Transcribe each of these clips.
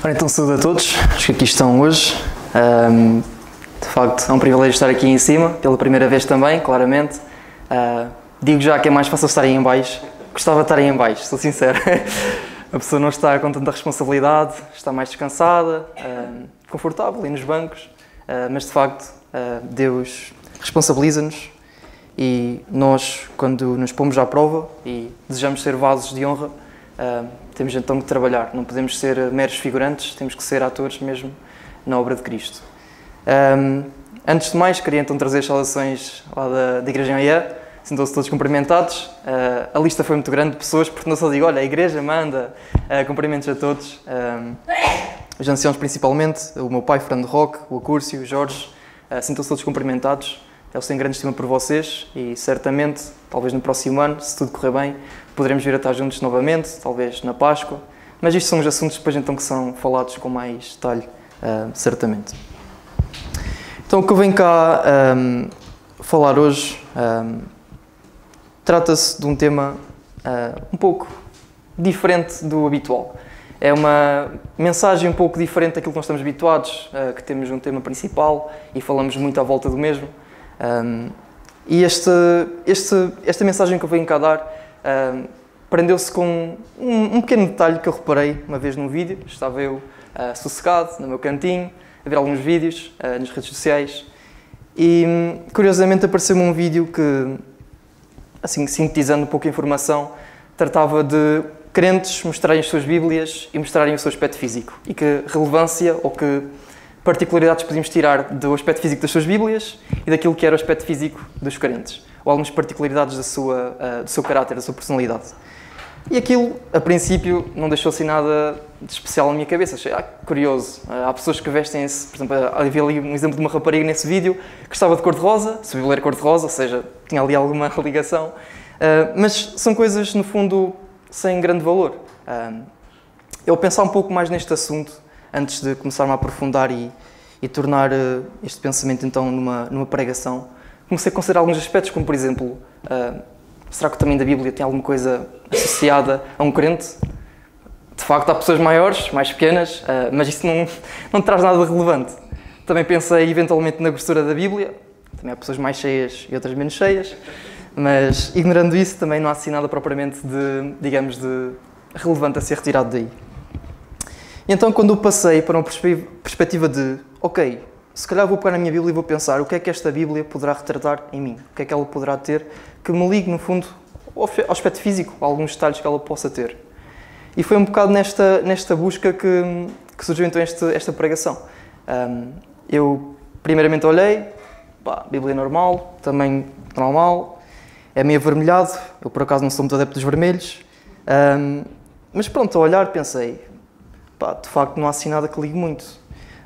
Ora, então, saúde a todos os que aqui estão hoje. De facto, é um privilégio estar aqui em cima, pela primeira vez também, claramente. Digo já que é mais fácil estar aí em baixo. Gostava de estar aí em baixo, sou sincero. A pessoa não está com tanta responsabilidade, está mais descansada, confortável ali nos bancos, mas de facto Deus responsabiliza-nos e nós, quando nos pomos à prova e desejamos ser vasos de honra, temos então que trabalhar. Não podemos ser meros figurantes, temos que ser atores mesmo na obra de Cristo. Antes de mais, queria então trazer as saudações lá da Igreja em Aia. Sintam-se todos cumprimentados. A lista foi muito grande de pessoas, porque não só digo, olha, a Igreja manda cumprimentos a todos. Os anciãos principalmente, o meu pai, Fernando Roque, o Acúrcio, o Jorge, sintam-se todos cumprimentados. Eles têm grande estima por vocês e certamente, talvez no próximo ano, se tudo correr bem, poderemos vir a estar juntos novamente, talvez na Páscoa. Mas isto são os assuntos depois então que são falados com mais detalhe, certamente. Então o que eu venho cá falar hoje trata-se de um tema um pouco diferente do habitual. É uma mensagem um pouco diferente daquilo que nós estamos habituados, que temos um tema principal e falamos muito à volta do mesmo. E esta mensagem que eu venho cá dar prendeu-se com um pequeno detalhe que eu reparei uma vez num vídeo. Estava eu sossegado no meu cantinho, a ver alguns vídeos nas redes sociais e curiosamente apareceu-me um vídeo que, assim, sintetizando um pouco a informação, tratava de crentes mostrarem as suas Bíblias e mostrarem o seu aspecto físico e que relevância ou que particularidades podíamos tirar do aspecto físico das suas Bíblias e daquilo que era o aspecto físico dos crentes, ou algumas particularidades do seu caráter, da sua personalidade. E aquilo, a princípio, não deixou assim nada de especial na minha cabeça. Achei curioso. Há pessoas que vestem-se, por exemplo, havia ali um exemplo de uma rapariga nesse vídeo que estava de cor-de-rosa, se a Bíblia era cor-de-rosa, ou seja, tinha ali alguma ligação. Mas são coisas, no fundo, sem grande valor. Eu pensar um pouco mais neste assunto, antes de começar-me a aprofundar e tornar este pensamento então numa pregação, comecei a considerar alguns aspectos, como por exemplo, será que o tamanho da Bíblia tem alguma coisa associada a um crente? De facto, há pessoas maiores, mais pequenas, mas isso não traz nada de relevante. Também pensei eventualmente na grossura da Bíblia, também há pessoas mais cheias e outras menos cheias, mas ignorando isso também não há assim nada propriamente de relevante a ser retirado daí. E então, quando eu passei para uma perspectiva de, ok, se calhar vou pegar na minha Bíblia e vou pensar o que é que esta Bíblia poderá retratar em mim, o que é que ela poderá ter que me ligue, no fundo, ao aspecto físico, a alguns detalhes que ela possa ter. E foi um bocado nesta busca que surgiu então esta pregação. Eu, primeiramente, olhei, Bíblia normal, tamanho normal, é meio avermelhado, eu por acaso não sou muito adepto dos vermelhos, mas pronto, a olhar pensei, de facto não há assim nada que ligue muito.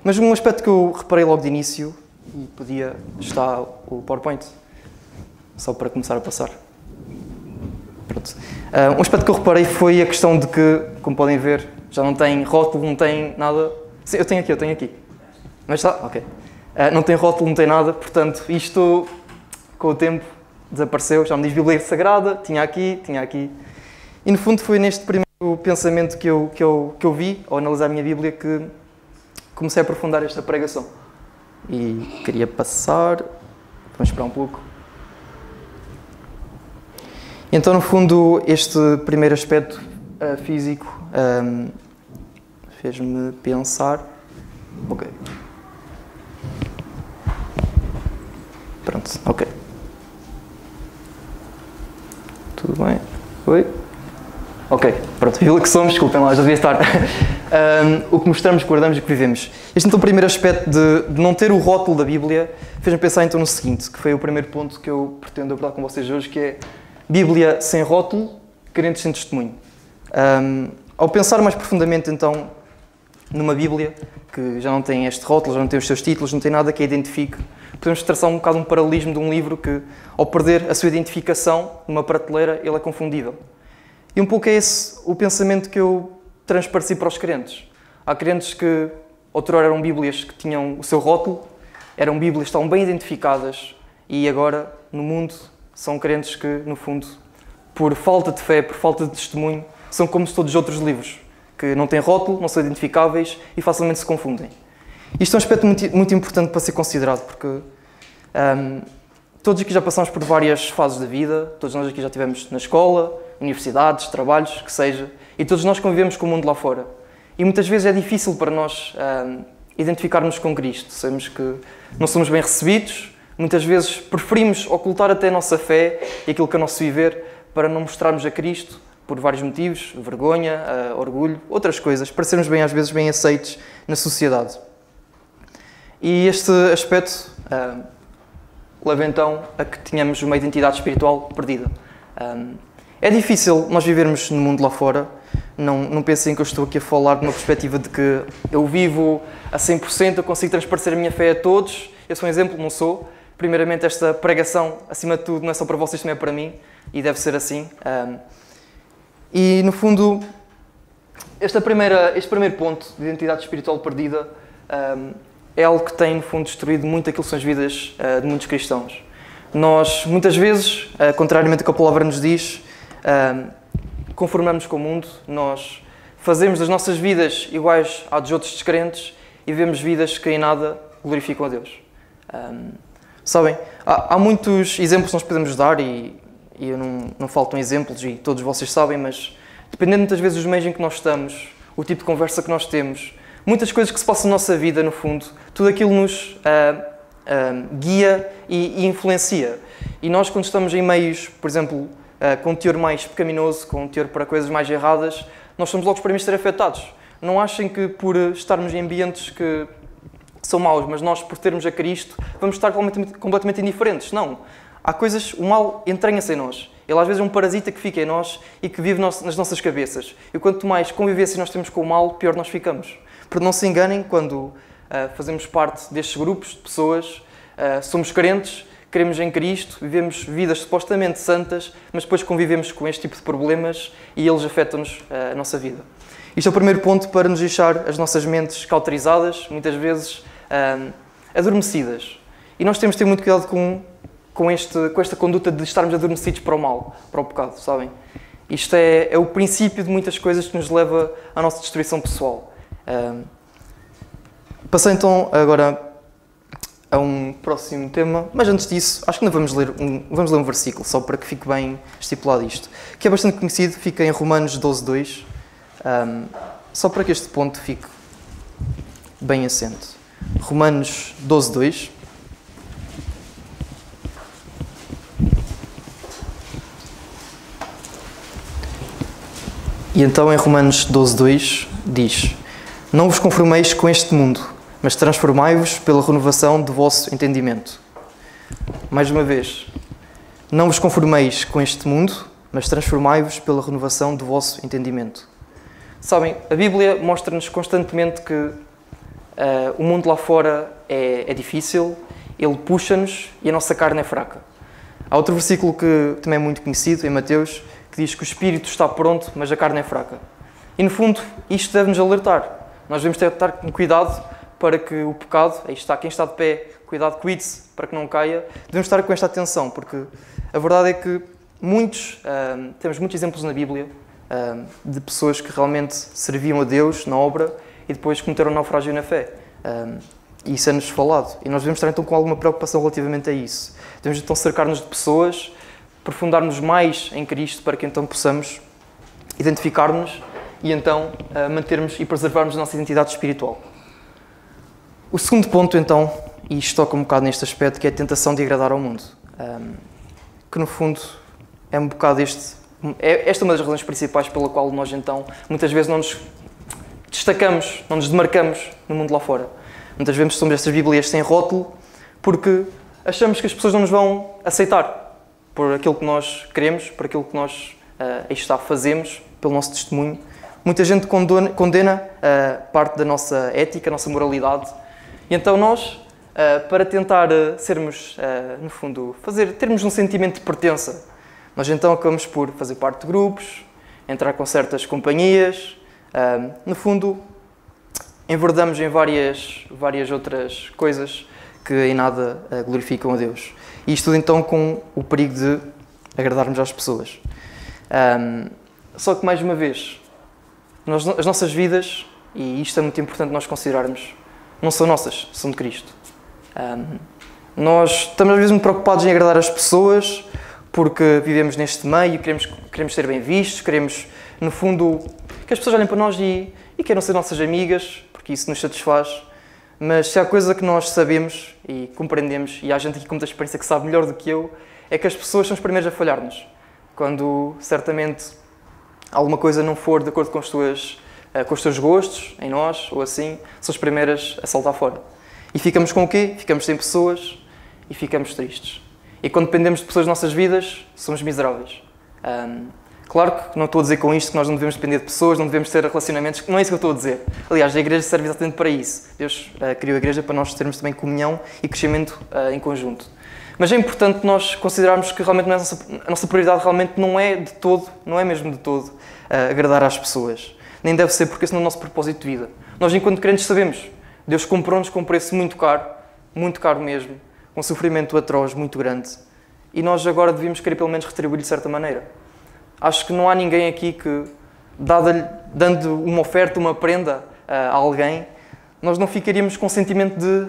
Mas um aspecto que eu reparei logo de início, e podia estar o PowerPoint, só para começar a passar. Pronto. Um aspecto que eu reparei foi a questão de que, como podem ver, já não tem rótulo, não tem nada. Sim, eu tenho aqui. Mas está? Ok. Não tem rótulo, não tem nada, portanto, isto com o tempo desapareceu, já me diz Bíblia Sagrada, tinha aqui. E no fundo foi neste primeiro pensamento que eu vi, ao analisar a minha Bíblia, que comecei a aprofundar esta pregação. E queria passar, vamos esperar um pouco. Então, no fundo, este primeiro aspecto físico fez-me pensar... Ok. Pronto, ok. Tudo bem? Oi? Ok, pronto, Bíblia que somos, desculpem lá, já devia estar. O que mostramos, guardamos e que vivemos. Este então o primeiro aspecto de não ter o rótulo da Bíblia fez-me pensar então no seguinte, que foi o primeiro ponto que eu pretendo abordar com vocês hoje, que é Bíblia sem rótulo, crentes sem testemunho. Ao pensar mais profundamente então numa Bíblia, que já não tem este rótulo, já não tem os seus títulos, não tem nada que a identifique, podemos traçar um bocado um paralelismo de um livro que, ao perder a sua identificação numa prateleira, ele é confundível. E um pouco é esse o pensamento que eu transpareci para os crentes. Há crentes que outrora eram Bíblias que tinham o seu rótulo, eram Bíblias que estavam bem identificadas e agora, no mundo, são crentes que, no fundo, por falta de fé, por falta de testemunho, são como se todos os outros livros, que não têm rótulo, não são identificáveis e facilmente se confundem. Isto é um aspecto muito importante para ser considerado, porque todos aqui já passamos por várias fases da vida, todos nós aqui já estivemos na escola, universidades, trabalhos, que seja, e todos nós convivemos com o mundo lá fora. E muitas vezes é difícil para nós identificarmos com Cristo. Sabemos que não somos bem recebidos, muitas vezes preferimos ocultar até a nossa fé e aquilo que é o nosso viver para não mostrarmos a Cristo por vários motivos, vergonha, orgulho, outras coisas, para sermos às vezes bem aceitos na sociedade. E este aspecto leva então a que tenhamos uma identidade espiritual perdida. É difícil nós vivermos no mundo lá fora. Não pensem que eu estou aqui a falar de uma perspectiva de que eu vivo a 100%, eu consigo transparecer a minha fé a todos. Eu sou um exemplo, não sou. Primeiramente, esta pregação, acima de tudo, não é só para vocês, também é para mim, e deve ser assim. E, no fundo, este primeiro ponto de identidade espiritual perdida é algo que tem, no fundo, destruído muito aquilo que são as vidas de muitos cristãos. Nós, muitas vezes, contrariamente ao que a palavra nos diz, conformamos com o mundo, nós fazemos das nossas vidas iguais à dos outros descrentes e vivemos vidas que em nada glorificam a Deus. Sabem, há muitos exemplos que nós podemos dar e não faltam exemplos e todos vocês sabem, mas dependendo muitas vezes dos meios em que nós estamos, o tipo de conversa que nós temos, muitas coisas que se passam na nossa vida, no fundo, tudo aquilo nos guia e influencia. E nós, quando estamos em meios, por exemplo, com um teor mais pecaminoso, com um teor para coisas mais erradas, nós somos logo os primeiros a ser afetados. Não achem que por estarmos em ambientes que são maus, mas nós, por termos a Cristo, vamos estar completamente indiferentes. Não. Há coisas, o mal entranha-se em nós. Ele às vezes é um parasita que fica em nós e que vive nas nossas cabeças. E quanto mais convivência nós temos com o mal, pior nós ficamos. Porque não se enganem, quando fazemos parte destes grupos de pessoas, somos crentes, cremos em Cristo, vivemos vidas supostamente santas, mas depois convivemos com este tipo de problemas e eles afetam-nos a nossa vida. Isto é o primeiro ponto para nos deixar as nossas mentes cauterizadas, muitas vezes adormecidas. E nós temos de ter muito cuidado com esta conduta de estarmos adormecidos para o mal, para o pecado, sabem? Isto é o princípio de muitas coisas que nos leva à nossa destruição pessoal. Passei então agora a um próximo tema, mas antes disso, acho que ainda vamos ler um versículo, só para que fique bem estipulado isto, que é bastante conhecido, fica em Romanos 12:2, só para que este ponto fique bem assente. Romanos 12:2. E então em Romanos 12:2 diz: Não vos conformeis com este mundo, mas transformai-vos pela renovação do vosso entendimento. Mais uma vez, não vos conformeis com este mundo, mas transformai-vos pela renovação do vosso entendimento. Sabem, a Bíblia mostra-nos constantemente que o mundo lá fora é difícil, ele puxa-nos e a nossa carne é fraca. Há outro versículo que também é muito conhecido, em Mateus, que diz que o espírito está pronto, mas a carne é fraca. E no fundo, isto deve-nos alertar. Nós devemos ter de estar com cuidado para que o pecado, aí está, quem está de pé, cuidado, cuide-se para que não caia. Devemos estar com esta atenção, porque a verdade é que temos muitos exemplos na Bíblia de pessoas que realmente serviam a Deus na obra e depois cometeram naufrágio na fé. E isso é-nos falado. E nós devemos estar então com alguma preocupação relativamente a isso. Devemos então cercar-nos de pessoas, aprofundarmos mais em Cristo para que então possamos identificar-nos e então mantermos e preservarmos a nossa identidade espiritual. O segundo ponto, então, e isto toca um bocado neste aspecto, que é a tentação de agradar ao mundo. Que, no fundo, é um bocado esta é uma das razões principais pela qual nós, então, muitas vezes não nos destacamos, não nos demarcamos no mundo lá fora. Muitas vezes somos estas Bíblias sem rótulo, porque achamos que as pessoas não nos vão aceitar por aquilo que nós queremos, por aquilo que nós fazemos, pelo nosso testemunho. Muita gente condena parte da nossa ética, a nossa moralidade. E então nós, para tentar sermos, no fundo, termos um sentimento de pertença, nós então acabamos por fazer parte de grupos, entrar com certas companhias, no fundo, enverdamos em várias outras coisas que em nada glorificam a Deus. E isto tudo então com o perigo de agradarmos às pessoas. Só que, mais uma vez, As nossas vidas, e isto é muito importante nós considerarmos, não são nossas, são de Cristo. Nós estamos às vezes muito preocupados em agradar as pessoas, porque vivemos neste meio, queremos ser bem vistos, queremos, no fundo, que as pessoas olhem para nós e queiram ser nossas amigas, porque isso nos satisfaz. Mas se há coisa que nós sabemos e compreendemos, e há gente aqui com muita experiência que sabe melhor do que eu, é que as pessoas são os primeiros a falhar-nos. Quando, certamente, alguma coisa não for de acordo com os teus gostos, em nós, ou assim, são as primeiras a saltar fora. E ficamos com o quê? Ficamos sem pessoas e ficamos tristes. E quando dependemos de pessoas nas nossas vidas, somos miseráveis. Claro que não estou a dizer com isto que nós não devemos depender de pessoas, não devemos ter relacionamentos, não é isso que eu estou a dizer. Aliás, a igreja serve exatamente para isso. Deus criou a igreja para nós termos também comunhão e crescimento em conjunto. Mas é importante nós considerarmos que realmente a nossa prioridade realmente não é de todo, não é mesmo de todo, agradar às pessoas. Nem deve ser, porque esse não é o nosso propósito de vida. Nós, enquanto crentes, sabemos. Deus comprou-nos com um preço muito caro mesmo, com um sofrimento atroz, muito grande. E nós agora devíamos querer pelo menos retribuir de certa maneira. Acho que não há ninguém aqui que, dando uma oferta, uma prenda a alguém, nós não ficaríamos com o sentimento de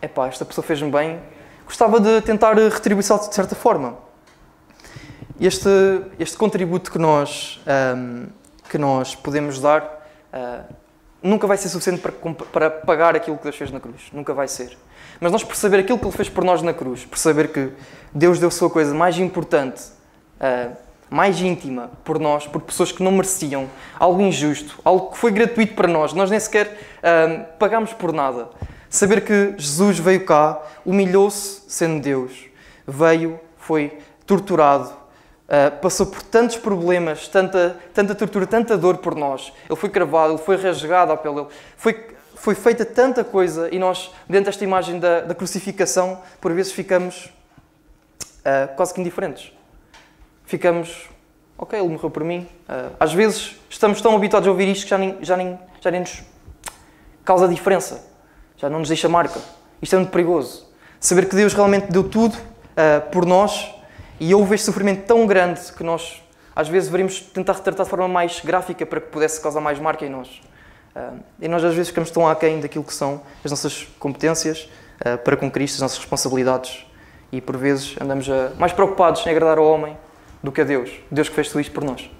esta pessoa fez-me bem, gostava de tentar retribuir de certa forma. Este contributo que nós podemos dar nunca vai ser suficiente para pagar aquilo que Deus fez na cruz. Nunca vai ser. Mas nós perceber aquilo que Ele fez por nós na cruz, perceber que Deus deu a sua coisa mais importante, mais íntima por nós, por pessoas que não mereciam, algo injusto, algo que foi gratuito para nós nem sequer pagámos por nada. Saber que Jesus veio cá, humilhou-se sendo Deus, foi torturado, passou por tantos problemas, tanta tortura, tanta dor por nós. Ele foi cravado, ele foi rasgado à pele, foi feita tanta coisa e nós, dentro desta imagem da crucificação, por vezes ficamos quase que indiferentes. Ficamos, ok, ele morreu por mim. Às vezes estamos tão habituados a ouvir isto que já nem nos causa diferença. Já não nos deixa marca. Isto é muito perigoso. Saber que Deus realmente deu tudo por nós e houve este sofrimento tão grande que nós, às vezes, deveríamos tentar retratar de forma mais gráfica para que pudesse causar mais marca em nós. E nós, às vezes, ficamos tão aquém daquilo que são as nossas competências para com Cristo, as nossas responsabilidades. E, por vezes, andamos mais preocupados em agradar ao homem do que a Deus. Deus que fez tudo isto por nós.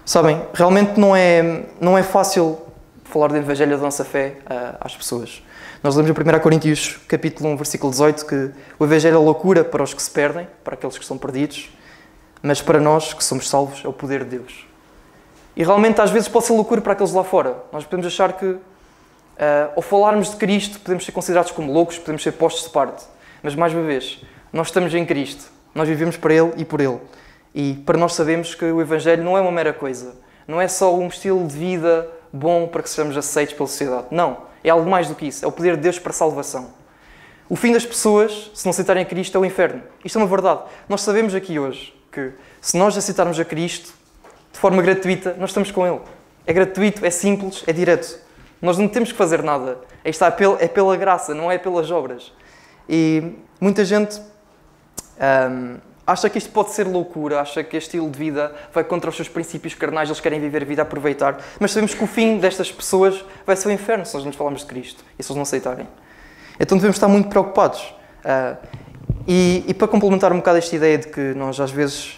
Sabem, realmente não é fácil falar do Evangelho da nossa fé às pessoas. Nós lemos em 1 Coríntios, capítulo 1, versículo 18, que o Evangelho é loucura para os que se perdem, para aqueles que estão perdidos, mas para nós, que somos salvos, é o poder de Deus. E realmente, às vezes, pode ser loucura para aqueles lá fora. Nós podemos achar que, ao falarmos de Cristo, podemos ser considerados como loucos, podemos ser postos de parte. Mas, mais uma vez, nós estamos em Cristo. Nós vivemos para Ele e por Ele. E para nós sabemos que o Evangelho não é uma mera coisa. Não é só um estilo de vida bom para que sejamos aceitos pela sociedade. Não. É algo mais do que isso. É o poder de Deus para a salvação. O fim das pessoas, se não aceitarem a Cristo, é o inferno. Isto é uma verdade. Nós sabemos aqui hoje que, se nós aceitarmos a Cristo de forma gratuita, nós estamos com Ele. É gratuito, é simples, é direto. Nós não temos que fazer nada. É pela graça, não é pelas obras. E muita gente acha que isto pode ser loucura, acha que este estilo de vida vai contra os seus princípios carnais, eles querem viver a vida a aproveitar, mas sabemos que o fim destas pessoas vai ser o inferno se nós nos falarmos de Cristo e se eles não aceitarem. Então devemos estar muito preocupados. E para complementar um bocado esta ideia de que nós às vezes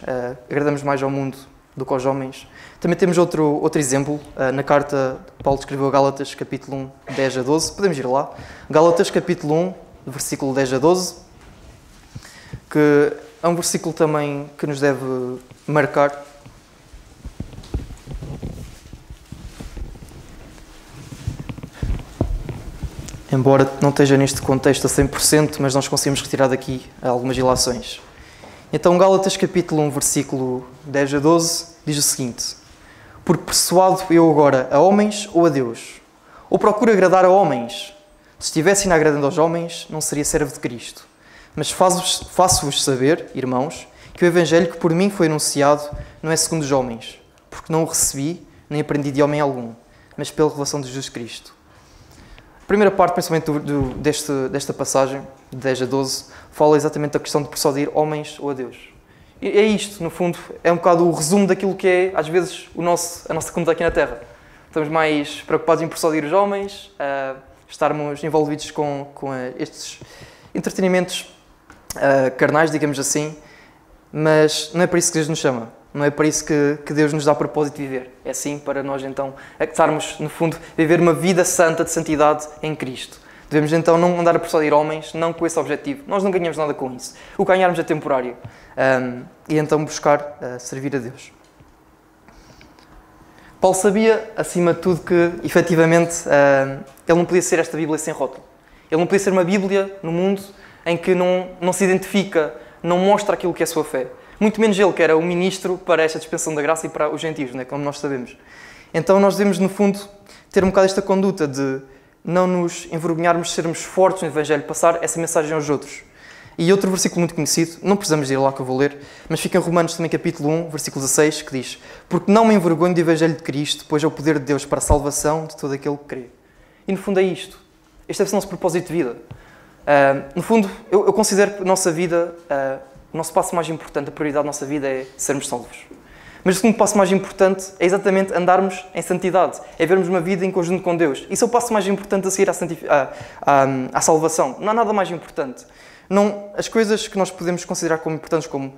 agradamos mais ao mundo do que aos homens, também temos outro exemplo na carta que Paulo escreveu a Gálatas, capítulo 1, 10 a 12. Podemos ir lá. Gálatas, capítulo 1, versículo 10 a 12, que é um versículo também que nos deve marcar. Embora não esteja neste contexto a 100%, mas nós conseguimos retirar daqui algumas ilações. Então, Gálatas, capítulo 1, versículo 10 a 12, diz o seguinte: Porque persuado eu agora a homens ou a Deus? Ou procuro agradar a homens? Se estivesse agradando aos homens, não seria servo de Cristo. Mas faço-vos saber, irmãos, que o Evangelho que por mim foi anunciado não é segundo os homens, porque não o recebi, nem aprendi de homem algum, mas pela revelação de Jesus Cristo. A primeira parte, principalmente desta passagem, de 10 a 12, fala exatamente da questão de persuadir homens ou a Deus. E é isto, no fundo, é um bocado o resumo daquilo que é, às vezes, a nossa comunidade aqui na Terra. Estamos mais preocupados em persuadir os homens, estarmos envolvidos com estes entretenimentos carnais, digamos assim, mas não é para isso que Deus nos chama, não é para isso que Deus nos dá propósito de viver. É sim para nós, então, estarmos, no fundo, viver uma vida santa de santidade em Cristo. Devemos, então, não andar a persuadir homens, não com esse objetivo. Nós não ganhamos nada com isso. O ganharmos é temporário. E, então, buscar servir a Deus. Paulo sabia, acima de tudo, que, efetivamente, ele não podia ser esta Bíblia sem rótulo. Ele não podia ser uma Bíblia no mundo em que não se identifica, não mostra aquilo que é a sua fé. Muito menos ele, que era o ministro para esta dispensação da graça e para os gentios, né, como nós sabemos. Então nós devemos, no fundo, ter um bocado esta conduta de não nos envergonharmos, sermos fortes no Evangelho, passar essa mensagem aos outros. E outro versículo muito conhecido, não precisamos ir lá que eu vou ler, mas fica em Romanos também capítulo 1, versículo 16, que diz: porque não me envergonho do Evangelho de Cristo, pois é o poder de Deus para a salvação de todo aquele que crê. E no fundo é isto. Este é o nosso propósito de vida. No fundo, eu considero que a nossa vida, o nosso passo mais importante, a prioridade da nossa vida é sermos salvos. Mas o segundo passo mais importante é exatamente andarmos em santidade, é vermos uma vida em conjunto com Deus. Isso é o passo mais importante a seguir à salvação. Não há nada mais importante. Não, as coisas que nós podemos considerar como importantes, como,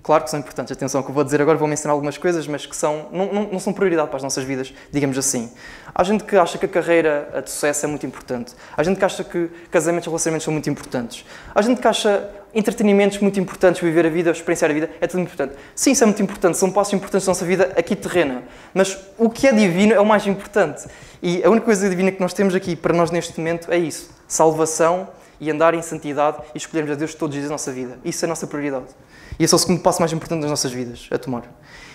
claro que são importantes, atenção ao que eu vou dizer agora, vou mencionar algumas coisas, mas que não são prioridade para as nossas vidas, digamos assim. Há gente que acha que a carreira de sucesso é muito importante. Há gente que acha que casamentos e relacionamentos são muito importantes. Há gente que acha entretenimentos muito importantes, viver a vida, experienciar a vida, é tudo importante. Sim, isso é muito importante, são passos importantes da nossa vida aqui terrena. Mas o que é divino é o mais importante. E a única coisa divina que nós temos aqui para nós neste momento é isso: salvação e andar em santidade e escolhermos a Deus todos os dias da nossa vida. Isso é a nossa prioridade. E esse é o segundo passo mais importante das nossas vidas, a tomar.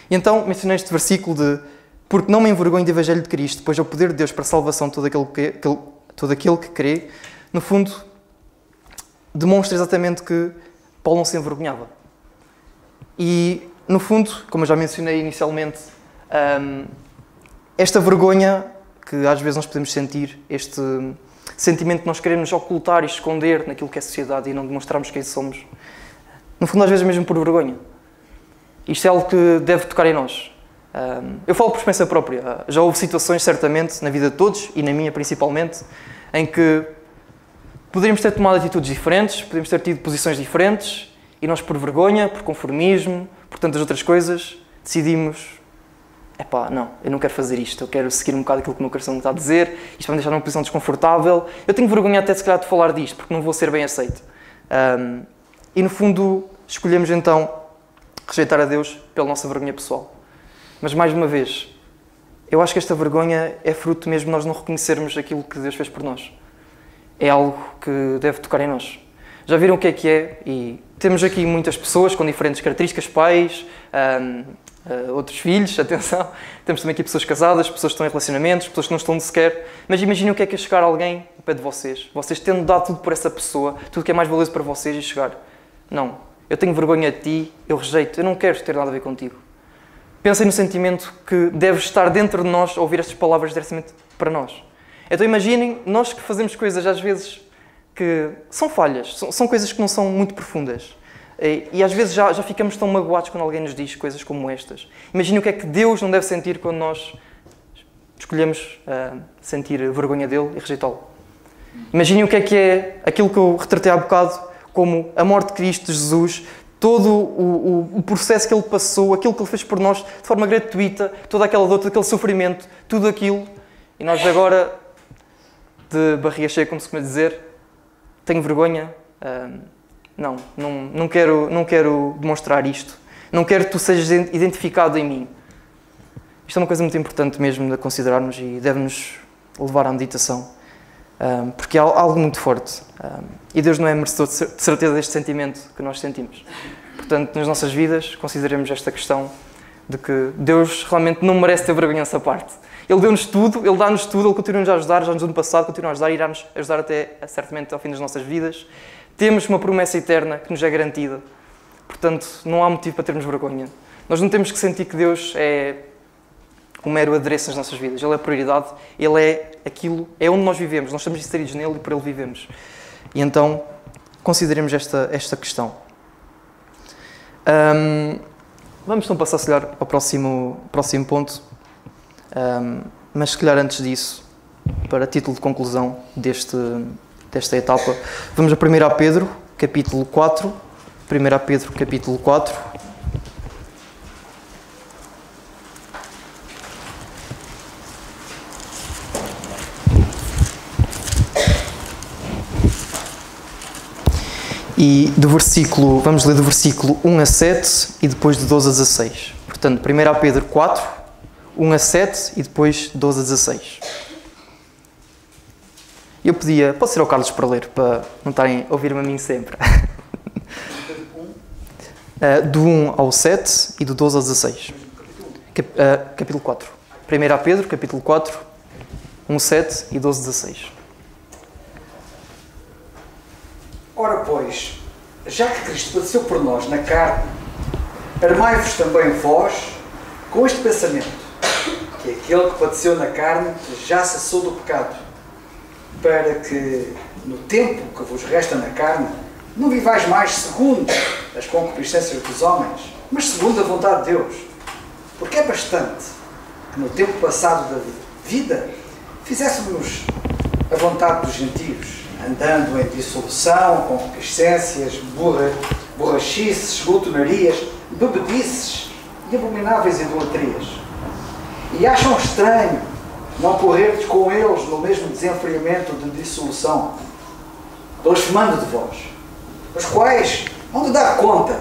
E então, mencionei este versículo de: porque não me envergonho do Evangelho de Cristo, pois é o poder de Deus para a salvação de todo aquele que crê. No fundo, demonstra exatamente que Paulo não se envergonhava. E, no fundo, como eu já mencionei inicialmente, esta vergonha que às vezes nós podemos sentir, este sentimento que nós queremos ocultar e esconder naquilo que é a sociedade e não demonstrarmos quem somos, no fundo, às vezes mesmo por vergonha. Isto é algo que deve tocar em nós. Eu falo por experiência própria. Já houve situações, certamente, na vida de todos, e na minha principalmente, em que poderíamos ter tomado atitudes diferentes, poderíamos ter tido posições diferentes, e nós, por vergonha, por conformismo, por tantas outras coisas, decidimos: não, eu não quero fazer isto, eu quero seguir um bocado aquilo que o meu coração me está a dizer, isto vai me deixar numa posição desconfortável, eu tenho vergonha até se calhar de falar disto, porque não vou ser bem aceito. E no fundo, escolhemos então rejeitar a Deus pela nossa vergonha pessoal. Mas mais uma vez, eu acho que esta vergonha é fruto mesmo de nós não reconhecermos aquilo que Deus fez por nós. É algo que deve tocar em nós. Já viram o que é? E temos aqui muitas pessoas com diferentes características, pais, outros filhos, atenção. Temos também aqui pessoas casadas, pessoas que estão em relacionamentos, pessoas que não estão sequer. Mas imaginem o que é chegar alguém ao pé de vocês. Vocês tendo dado tudo por essa pessoa, tudo que é mais valioso para vocês, e chegar: não, eu tenho vergonha de ti, eu rejeito, eu não quero ter nada a ver contigo. Pensem no sentimento que deve estar dentro de nós ao ouvir estas palavras diretamente para nós. Então imaginem, nós que fazemos coisas às vezes que são falhas, são coisas que não são muito profundas. E às vezes já ficamos tão magoados quando alguém nos diz coisas como estas. Imaginem o que é que Deus não deve sentir quando nós escolhemos sentir vergonha dele e rejeitá-lo. Imaginem o que é aquilo que eu retratei há bocado, como a morte de Cristo, de Jesus, todo o processo que Ele passou, aquilo que Ele fez por nós de forma gratuita, toda aquela dor, todo aquele sofrimento, tudo aquilo. E nós agora, de barriga cheia, como se costuma dizer, tenho vergonha, não quero demonstrar isto, não quero que tu sejas identificado em mim. Isto é uma coisa muito importante mesmo de considerarmos e deve-nos levar à meditação, porque é algo muito forte. E Deus não é merecedor de certeza deste sentimento que nós sentimos. Portanto, nas nossas vidas, consideremos esta questão de que Deus realmente não merece ter vergonha nessa parte. Ele deu-nos tudo, Ele dá-nos tudo, Ele continua-nos a ajudar, já nos deu no passado, continua a ajudar e irá-nos ajudar até, certamente, ao fim das nossas vidas. Temos uma promessa eterna que nos é garantida. Portanto, não há motivo para termos vergonha. Nós não temos que sentir que Deus é um mero adereço nas nossas vidas. Ele é a prioridade, Ele é aquilo, é onde nós vivemos. Nós estamos inseridos nele e por Ele vivemos. E então, consideremos esta questão. Vamos então passar, se calhar, ao próximo ponto. Mas, se calhar, antes disso, para título de conclusão desta etapa, vamos a 1 Pedro, capítulo 4. 1 Pedro, capítulo 4. E vamos ler do versículo 1 a 7 e depois de 12 a 16. Portanto, 1 Pedro 4, 1 a 7 e depois 12 a 16. Eu pedia, pode ser ao Carlos para ler, para não estarem a ouvir-me a mim sempre. Do 1 ao 7 e do 12 ao 16. Capítulo 4. 1 Pedro, capítulo 4, 1, 7 e 12, 16. Ora, pois, já que Cristo padeceu por nós na carne, armai-vos também vós com este pensamento, que aquele que padeceu na carne já cessou do pecado, para que, no tempo que vos resta na carne, não vivais mais segundo as concupiscências dos homens, mas segundo a vontade de Deus. Porque é bastante que no tempo passado da vida fizéssemos a vontade dos gentios, andando em dissolução, concupiscências, borrachices, glutonarias, bebedices e abomináveis idolatrias. E acham estranho não correrdes com eles no mesmo desenfreamento de dissolução, blasfemando de vós, os quais hão de dar conta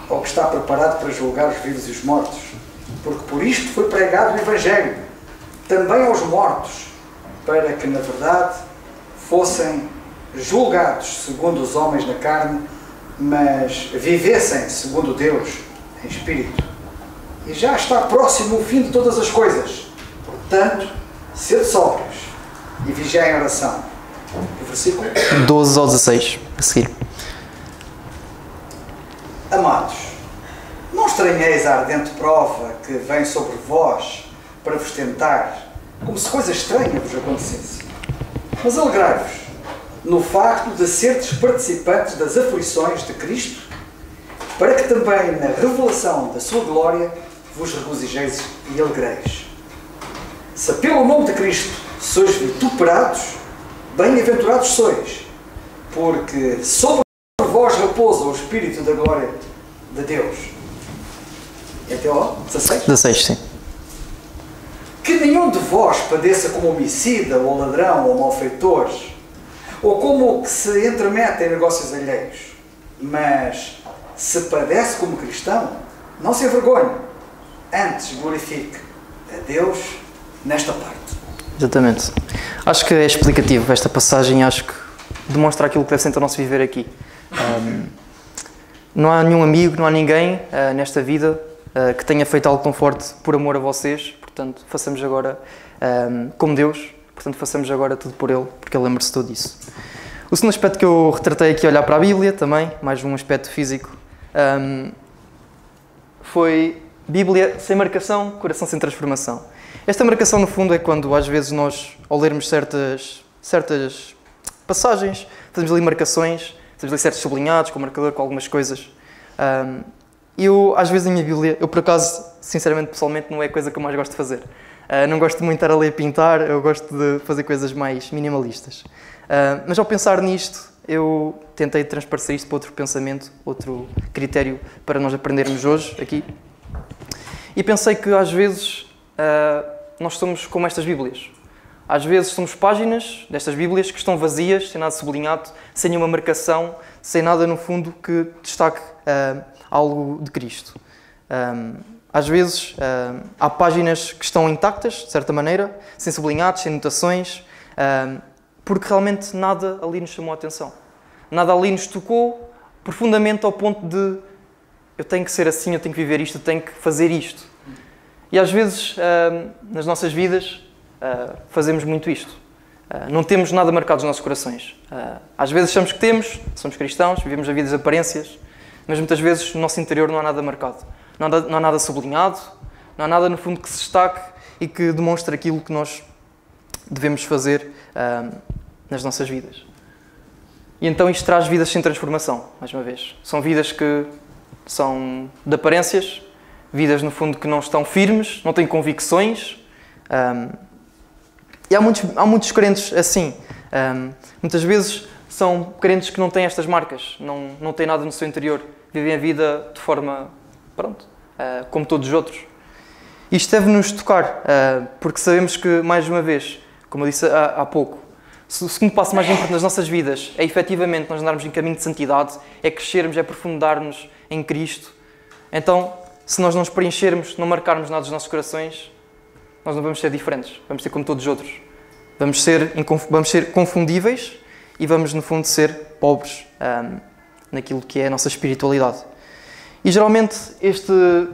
ao que está preparado para julgar os vivos e os mortos, porque por isto foi pregado o Evangelho, também aos mortos, para que, na verdade, fossem julgados segundo os homens na carne, mas vivessem segundo Deus em espírito. E já está próximo o fim de todas as coisas. Portanto, sede sóbrios e vigiai em oração. O versículo 12 ao 16, a seguir. Amados, não estranheis a ardente prova que vem sobre vós para vos tentar, como se coisa estranha vos acontecesse. Mas alegrai-vos no facto de serdes participantes das aflições de Cristo, para que também na revelação da sua glória vos regozijeis e alegreis. Se pelo nome de Cristo sois vituperados, bem-aventurados sois, porque sobre vós repousa o Espírito da glória de Deus. E até ó, 16? 16, sim. Que nenhum de vós padeça como homicida, ou ladrão, ou malfeitor, ou como o que se entremete em negócios alheios. Mas, se padece como cristão, não se envergonhe. Antes glorifique a Deus nesta parte. Exatamente. Acho que é explicativo esta passagem, acho que demonstra aquilo que deve ser o nosso viver aqui. Não há nenhum amigo, não há ninguém nesta vida que tenha feito algo tão forte por amor a vocês, portanto, façamos agora como Deus, portanto, façamos agora tudo por Ele, porque Ele mereceu disso. O segundo aspecto que eu retratei aqui, olhar para a Bíblia também, mais um aspecto físico, foi Bíblia sem marcação, coração sem transformação. Esta marcação, no fundo, é quando às vezes nós, ao lermos certas passagens, fazemos ali marcações, fazemos ali certos sublinhados, com marcador, com algumas coisas. Eu, às vezes, na minha Bíblia, eu por acaso, sinceramente, pessoalmente, não é a coisa que eu mais gosto de fazer. Não gosto muito de estar ali a pintar, eu gosto de fazer coisas mais minimalistas. Mas ao pensar nisto, eu tentei transparecer isto para outro pensamento, outro critério para nós aprendermos hoje aqui. E pensei que às vezes nós somos como estas Bíblias. Às vezes somos páginas destas Bíblias que estão vazias, sem nada sublinhado, sem nenhuma marcação, sem nada no fundo que destaque algo de Cristo. Às vezes há páginas que estão intactas, de certa maneira, sem sublinhados, sem notações, porque realmente nada ali nos chamou a atenção. Nada ali nos tocou profundamente ao ponto de eu tenho que ser assim, eu tenho que viver isto, eu tenho que fazer isto. E às vezes, nas nossas vidas, fazemos muito isto. Não temos nada marcado nos nossos corações. Às vezes achamos que temos, somos cristãos, vivemos a vida das aparências, mas muitas vezes no nosso interior não há nada marcado. Não há nada sublinhado, não há nada no fundo que se destaque e que demonstre aquilo que nós devemos fazer nas nossas vidas. E então isto traz vidas sem transformação, mais uma vez. São vidas que são de aparências, vidas no fundo que não estão firmes, não têm convicções. E há muitos crentes assim. Muitas vezes são crentes que não têm estas marcas, não têm nada no seu interior, vivem a vida de forma, como todos os outros. Isto deve-nos tocar, porque sabemos que, mais uma vez, como eu disse há pouco, o segundo passo mais importante nas nossas vidas é efetivamente nós andarmos em caminho de santidade, é crescermos, é aprofundarmos em Cristo. Então, se nós não nos preenchermos, não marcarmos nada dos nossos corações, nós não vamos ser diferentes, vamos ser como todos os outros. Vamos ser confundíveis e vamos, no fundo, ser pobres naquilo que é a nossa espiritualidade. E, geralmente,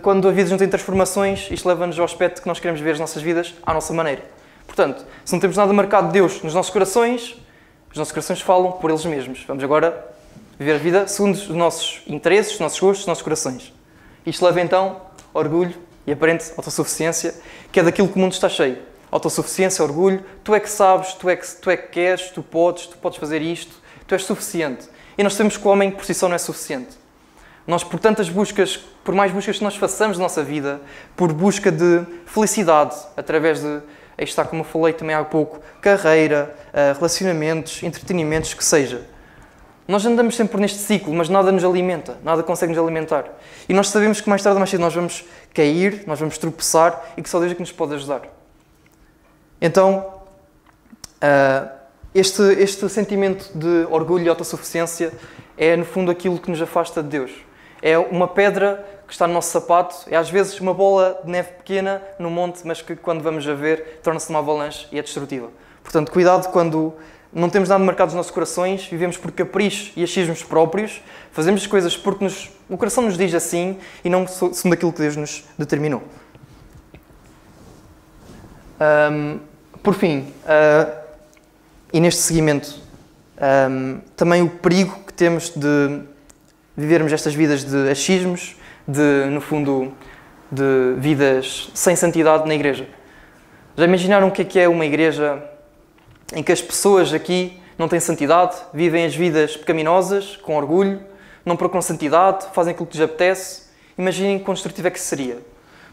quando a vida não tem transformações, isto leva-nos ao aspecto que nós queremos ver as nossas vidas à nossa maneira. Portanto, se não temos nada marcado de Deus nos nossos corações, os nossos corações falam por eles mesmos. Vamos agora viver a vida segundo os nossos interesses, os nossos gostos, os nossos corações. Isto leva, então, a orgulho e aparente autossuficiência, que é daquilo que o mundo está cheio. Autossuficiência, orgulho, tu é que sabes, tu é que queres, tu podes fazer isto, tu és suficiente. E nós sabemos que o homem por si só não é suficiente. Nós, por tantas buscas, por mais buscas que nós façamos na nossa vida, por busca de felicidade, através de, aí está, como eu falei também há pouco, carreira, relacionamentos, entretenimentos, que seja. Nós andamos sempre neste ciclo, mas nada nos alimenta, nada consegue nos alimentar. E nós sabemos que mais tarde ou mais cedo nós vamos cair, nós vamos tropeçar e que só Deus é que nos pode ajudar. Então, este sentimento de orgulho e autossuficiência é, no fundo, aquilo que nos afasta de Deus. É uma pedra que está no nosso sapato, é às vezes uma bola de neve pequena no monte, mas que quando vamos a ver torna-se uma avalanche e é destrutiva. Portanto, cuidado quando não temos nada marcado nos nossos corações, vivemos por capricho e achismos próprios, fazemos as coisas porque o coração nos diz assim e não segundo aquilo que Deus nos determinou. Por fim, e neste seguimento, também o perigo que temos de vivermos estas vidas de achismos, no fundo, de vidas sem santidade na igreja. Já imaginaram o que é uma igreja em que as pessoas aqui não têm santidade, vivem as vidas pecaminosas, com orgulho, não procuram santidade, fazem aquilo que lhes apetece? Imaginem quão destrutivo é que seria.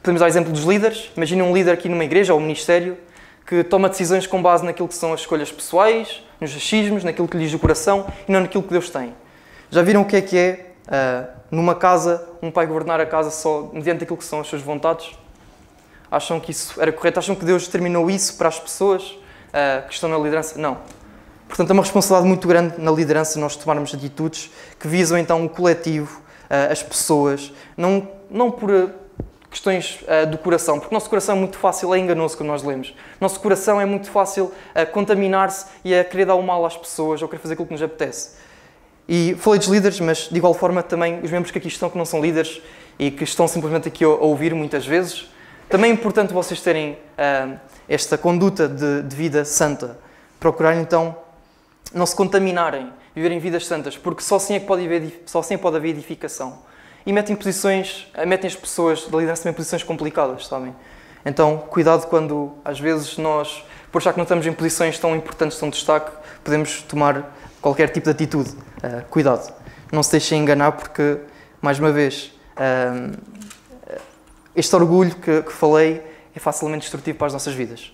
Podemos dar exemplo dos líderes. Imaginem um líder aqui numa igreja ou um ministério que toma decisões com base naquilo que são as escolhas pessoais, nos achismos, naquilo que lhe diz o coração e não naquilo que Deus tem. Já viram o que é numa casa, um pai governar a casa só mediante aquilo que são as suas vontades? Acham que isso era correto? Acham que Deus determinou isso para as pessoas que estão na liderança? Não. Portanto, é uma responsabilidade muito grande na liderança nós tomarmos atitudes que visam então o coletivo, as pessoas, não por questões do coração, porque o nosso coração é muito fácil, é enganoso quando nós lemos. O nosso coração é muito fácil a contaminar-se e a querer dar o mal às pessoas ou querer fazer aquilo que nos apetece. E falei dos líderes, mas de igual forma também os membros que aqui estão que não são líderes e que estão simplesmente aqui a ouvir muitas vezes. Também é importante vocês terem esta conduta de vida santa. Procurarem então não se contaminarem, viverem vidas santas, porque só assim é que pode haver edificação. E metem as pessoas da liderança em posições complicadas, sabem? Então, cuidado quando, às vezes, nós, por achar que não estamos em posições tão importantes, tão de destaque, podemos tomar qualquer tipo de atitude. Cuidado. Não se deixem enganar porque, mais uma vez, este orgulho que falei é facilmente destrutivo para as nossas vidas.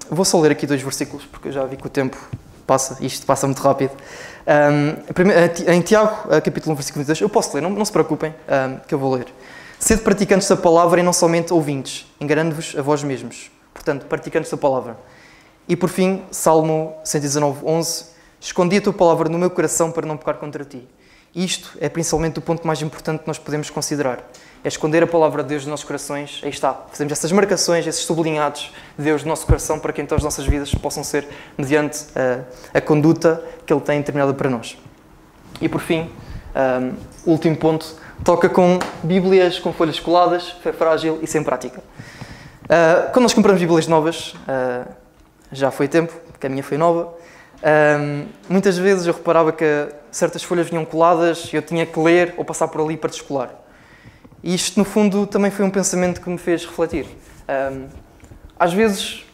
Vou só ler aqui 2 versículos, porque eu já vi que o tempo isto passa muito rápido. Em Tiago, capítulo 1, versículo 22, eu posso ler, não se preocupem, que eu vou ler. Sede praticantes da palavra e não somente ouvintes, enganando-vos a vós mesmos. Portanto, praticantes da palavra. E por fim, Salmo 119, 11, escondi a tua palavra no meu coração para não pecar contra ti. Isto é principalmente o ponto mais importante que nós podemos considerar. É esconder a palavra de Deus nos nossos corações. Aí está. Fazemos essas marcações, esses sublinhados de Deus no nosso coração para que então as nossas vidas possam ser mediante a conduta que Ele tem determinada para nós. E por fim, o último ponto, toca com Bíblias com folhas coladas, fé frágil e sem prática. Quando nós compramos Bíblias novas, já foi tempo, porque a minha foi nova, muitas vezes eu reparava que certas folhas vinham coladas e eu tinha que ler ou passar por ali para descolar. E isto, no fundo, também foi um pensamento que me fez refletir. Às vezes,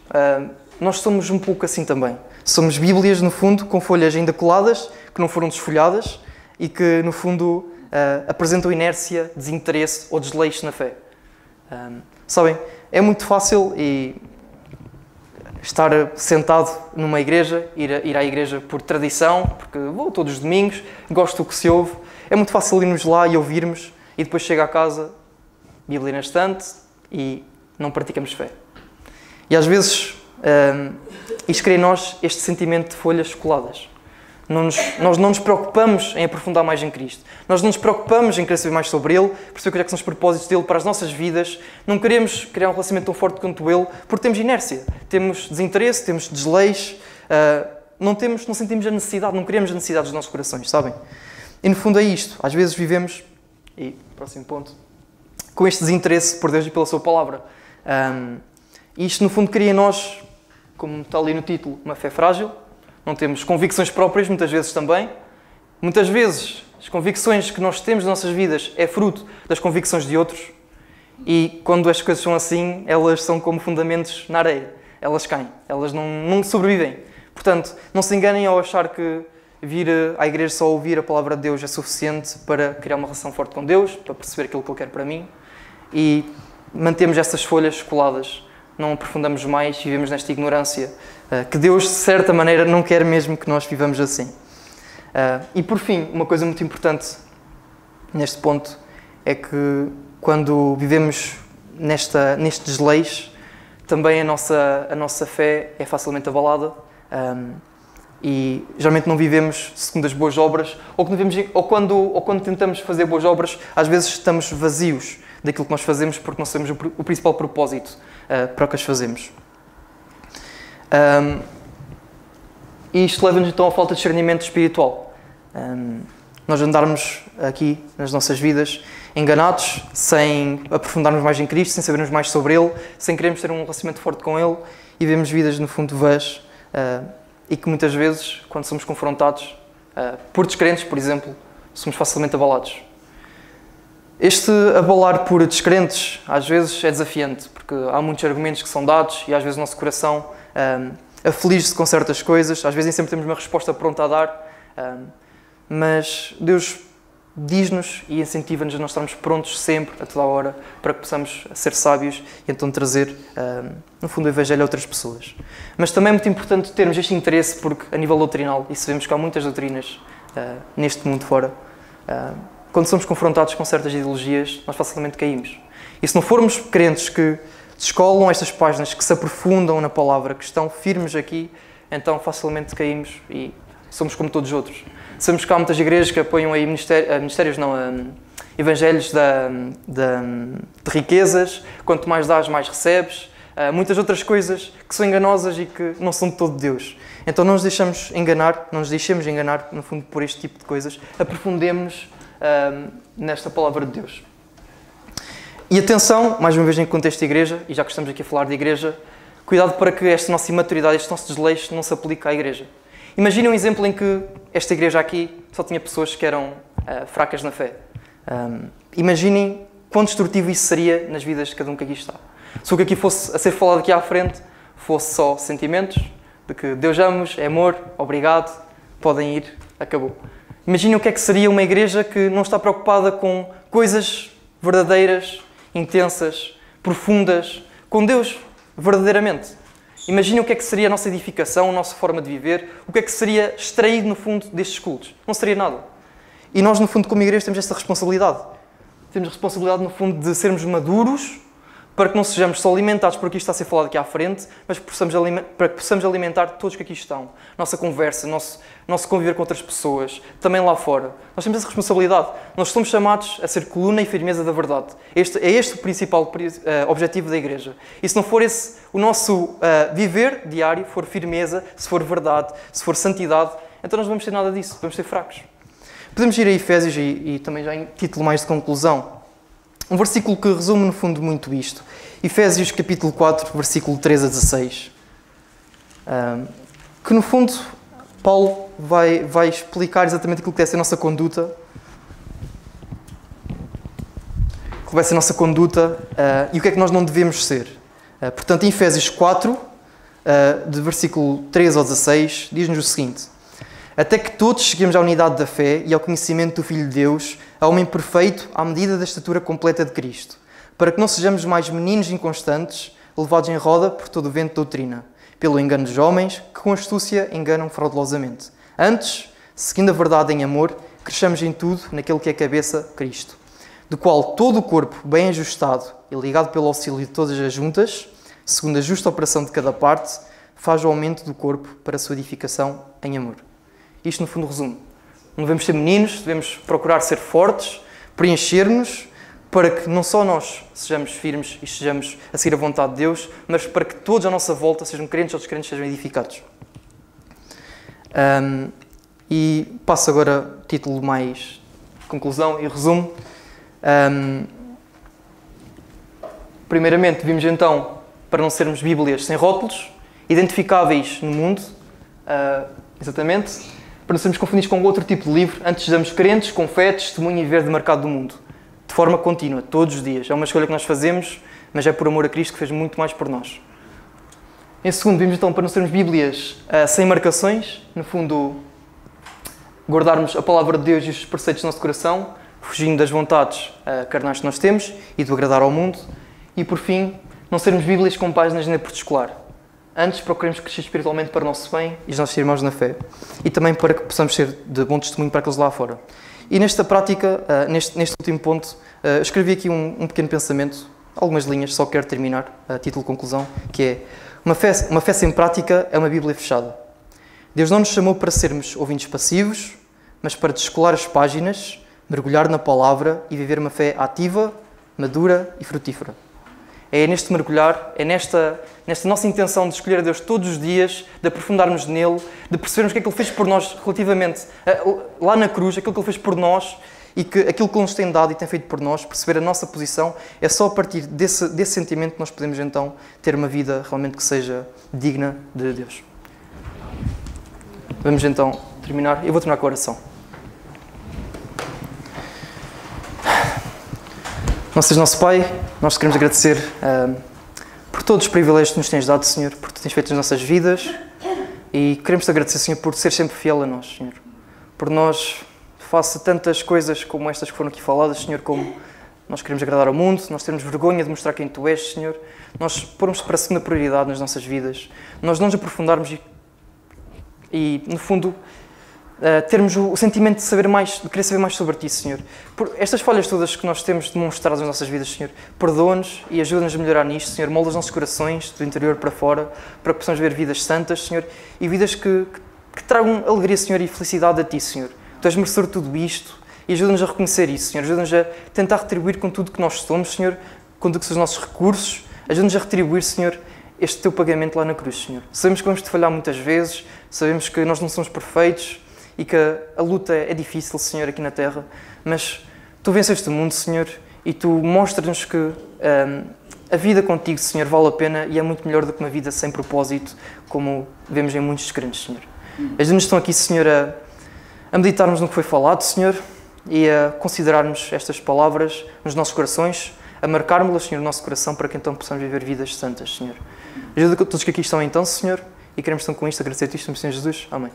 nós somos um pouco assim também. Somos Bíblias, no fundo, com folhas ainda coladas, que não foram desfolhadas e que, no fundo, apresentam inércia, desinteresse ou desleixo na fé. Sabem, é muito fácil estar sentado numa igreja, ir à igreja por tradição, porque vou todos os domingos, gosto do que se ouve. É muito fácil irmos lá e ouvirmos e depois chego à casa, Bíblia na estante e não praticamos fé. E às vezes isto cria em nós este sentimento de folhas coladas. Nós não nos preocupamos em aprofundar mais em Cristo. Nós não nos preocupamos em querer saber mais sobre Ele, perceber quais é que são os propósitos dele para as nossas vidas. Não queremos criar um relacionamento tão forte quanto Ele, porque temos inércia, temos desinteresse, temos desleixo, não sentimos a necessidade, não queremos a necessidade dos nossos corações, sabem? E no fundo é isto. Às vezes vivemos, e próximo ponto, com este desinteresse por Deus e pela sua palavra. E isto no fundo cria em nós, como está ali no título, uma fé frágil. Não temos convicções próprias, muitas vezes também. Muitas vezes, as convicções que nós temos nas nossas vidas é fruto das convicções de outros. E quando as coisas são assim, elas são como fundamentos na areia. Elas caem, elas não sobrevivem. Portanto, não se enganem ao achar que vir à igreja só ouvir a palavra de Deus é suficiente para criar uma relação forte com Deus, para perceber aquilo que Ele quer para mim. E mantemos essas folhas coladas. Não aprofundamos mais e vivemos nesta ignorância que Deus, de certa maneira, não quer mesmo que nós vivamos assim. E, por fim, uma coisa muito importante neste ponto é que, quando vivemos neste desleixo, também a nossa fé é facilmente abalada e, geralmente, não vivemos segundo as boas obras ou quando tentamos fazer boas obras, às vezes estamos vazios daquilo que nós fazemos porque não sabemos o principal propósito para o que as fazemos. E isto leva-nos então à falta de discernimento espiritual. Nós andarmos aqui nas nossas vidas enganados, sem aprofundarmos mais em Cristo, sem sabermos mais sobre Ele, sem querermos ter um relacionamento forte com Ele e vivemos vidas no fundo vãs e que muitas vezes, quando somos confrontados por descrentes, por exemplo, somos facilmente abalados. Este abalar por descrentes às vezes é desafiante, porque há muitos argumentos que são dados e às vezes o nosso coração aflige-se com certas coisas, às vezes nem sempre temos uma resposta pronta a dar, mas Deus diz-nos e incentiva-nos a nós estarmos prontos sempre, a toda a hora, para que possamos ser sábios e então trazer, no fundo, o Evangelho a outras pessoas. Mas também é muito importante termos este interesse, porque a nível doutrinal, e sabemos que há muitas doutrinas neste mundo fora, quando somos confrontados com certas ideologias, nós facilmente caímos. E se não formos crentes que descolam estas páginas, que se aprofundam na palavra, que estão firmes aqui, então facilmente caímos e somos como todos os outros. Sabemos que há muitas igrejas que apoiam aí evangelhos de riquezas, quanto mais dás, mais recebes, muitas outras coisas que são enganosas e que não são de todo Deus. Então não nos deixemos enganar, no fundo, por este tipo de coisas, aprofundemos-nos nesta palavra de Deus. E atenção, mais uma vez em contexto de igreja, e já que estamos aqui a falar de igreja, cuidado para que esta nossa imaturidade, este nosso desleixo não se aplique à igreja. Imaginem um exemplo em que esta igreja aqui só tinha pessoas que eram fracas na fé. Imaginem quão destrutivo isso seria nas vidas de cada um que aqui está. Se o que aqui fosse a ser falado aqui à frente fosse só sentimentos, de que Deus ama-vos, é amor, obrigado, podem ir, acabou. Imaginem o que é que seria uma igreja que não está preocupada com coisas verdadeiras, intensas, profundas, com Deus, verdadeiramente. Imaginem o que é que seria a nossa edificação, a nossa forma de viver, o que é que seria extraído, no fundo, destes cultos. Não seria nada. E nós, no fundo, como igreja, temos esta responsabilidade. Temos a responsabilidade, no fundo, de sermos maduros, para que não sejamos só alimentados por aquilo que está a ser falado aqui à frente, mas para que possamos alimentar todos que aqui estão. Nossa conversa, nosso conviver com outras pessoas, também lá fora. Nós temos essa responsabilidade. Nós somos chamados a ser coluna e firmeza da verdade. É este o principal objetivo da igreja. E se não for esse o nosso viver diário, for firmeza, se for verdade, se for santidade, então nós não vamos ter nada disso, vamos ser fracos. Podemos ir a Efésios e também já em título mais de conclusão. Um versículo que resume, no fundo, muito isto. Efésios, capítulo 4, versículo 3 a 16. Que, no fundo, Paulo vai explicar exatamente aquilo que deve ser a nossa conduta. Que vai ser a nossa conduta e o que é que nós não devemos ser. Portanto, em Efésios 4, de versículo 3 ao 16, diz-nos o seguinte. Até que todos cheguemos à unidade da fé e ao conhecimento do Filho de Deus, a homem perfeito à medida da estatura completa de Cristo, para que não sejamos mais meninos inconstantes, levados em roda por todo o vento de doutrina, pelo engano dos homens, que com astúcia enganam fraudulosamente. Antes, seguindo a verdade em amor, cresçamos em tudo naquele que é a cabeça, Cristo, do qual todo o corpo, bem ajustado e ligado pelo auxílio de todas as juntas, segundo a justa operação de cada parte, faz o aumento do corpo para a sua edificação em amor. Isto, no fundo, resume. Não devemos ser meninos, devemos procurar ser fortes, preencher-nos, para que não só nós sejamos firmes e estejamos a seguir a vontade de Deus, mas para que todos à nossa volta, sejam crentes ou descrentes, sejam edificados. E passo agora o título mais conclusão e resumo. Primeiramente, vimos então para não sermos Bíblias sem rótulos, identificáveis no mundo, exatamente, para não sermos confundidos com outro tipo de livro, antes sejamos crentes, com fé, testemunho e verde marcado do mundo, de forma contínua, todos os dias. É uma escolha que nós fazemos, mas é por amor a Cristo que fez muito mais por nós. Em segundo, vimos então para não sermos Bíblias sem marcações, no fundo, guardarmos a palavra de Deus e os preceitos do nosso coração, fugindo das vontades carnais que nós temos e do agradar ao mundo. E por fim, não sermos Bíblias com páginas nem por escolar. Antes procuremos crescer espiritualmente para o nosso bem e os nossos irmãos na fé. E também para que possamos ser de bom testemunho para aqueles lá fora. E nesta prática, neste último ponto, escrevi aqui um pequeno pensamento, algumas linhas, só quero terminar a título de conclusão, que é uma fé sem prática é uma Bíblia fechada. Deus não nos chamou para sermos ouvintes passivos, mas para descolar as páginas, mergulhar na palavra e viver uma fé ativa, madura e frutífera. É neste mergulhar, é nesta nossa intenção de escolher a Deus todos os dias, de aprofundarmos nele, de percebermos o que é que Ele fez por nós relativamente lá na cruz, aquilo que Ele fez por nós e que aquilo que Ele nos tem dado e tem feito por nós, perceber a nossa posição, é só a partir desse sentimento que nós podemos então ter uma vida realmente que seja digna de Deus. Vamos então terminar. Eu vou terminar com a oração. Nosso Pai, nós te queremos agradecer por todos os privilégios que nos tens dado, Senhor, por tu tens feito nas nossas vidas e queremos te agradecer, Senhor, por ser sempre fiel a nós, Senhor. Por nós, faça tantas coisas como estas que foram aqui faladas, Senhor, como nós queremos agradar ao mundo, nós temos vergonha de mostrar quem Tu és, Senhor, nós pormos para a segunda prioridade nas nossas vidas, nós não nos aprofundarmos e no fundo, termos o sentimento de saber mais, de querer saber mais sobre Ti, Senhor. Por estas falhas todas que nós temos demonstrado nas nossas vidas, Senhor, perdoa-nos e ajuda-nos a melhorar nisto, Senhor. Molda os nossos corações, do interior para fora, para que possamos ver vidas santas, Senhor, e vidas que tragam alegria, Senhor, e felicidade a Ti, Senhor. Tu és merecedor de tudo isto e ajuda-nos a reconhecer isso, Senhor. Ajuda-nos a tentar retribuir com tudo que nós somos, Senhor, com tudo que são os nossos recursos. Ajuda-nos a retribuir, Senhor, este Teu pagamento lá na cruz, Senhor. Sabemos que vamos te falhar muitas vezes, sabemos que nós não somos perfeitos, e que a luta é difícil, Senhor, aqui na Terra, mas Tu venceste o mundo, Senhor, e Tu mostras-nos que a vida contigo, Senhor, vale a pena e é muito melhor do que uma vida sem propósito, como vemos em muitos crentes, Senhor. Ajuda-nos estão aqui, Senhor, a meditarmos no que foi falado, Senhor, e a considerarmos estas palavras nos nossos corações, a marcarmos-las, Senhor, no nosso coração, para que então possamos viver vidas santas, Senhor. Ajuda todos que aqui estão então, Senhor, e queremos então com isto agradecer-te isto no Senhor Jesus. Amém.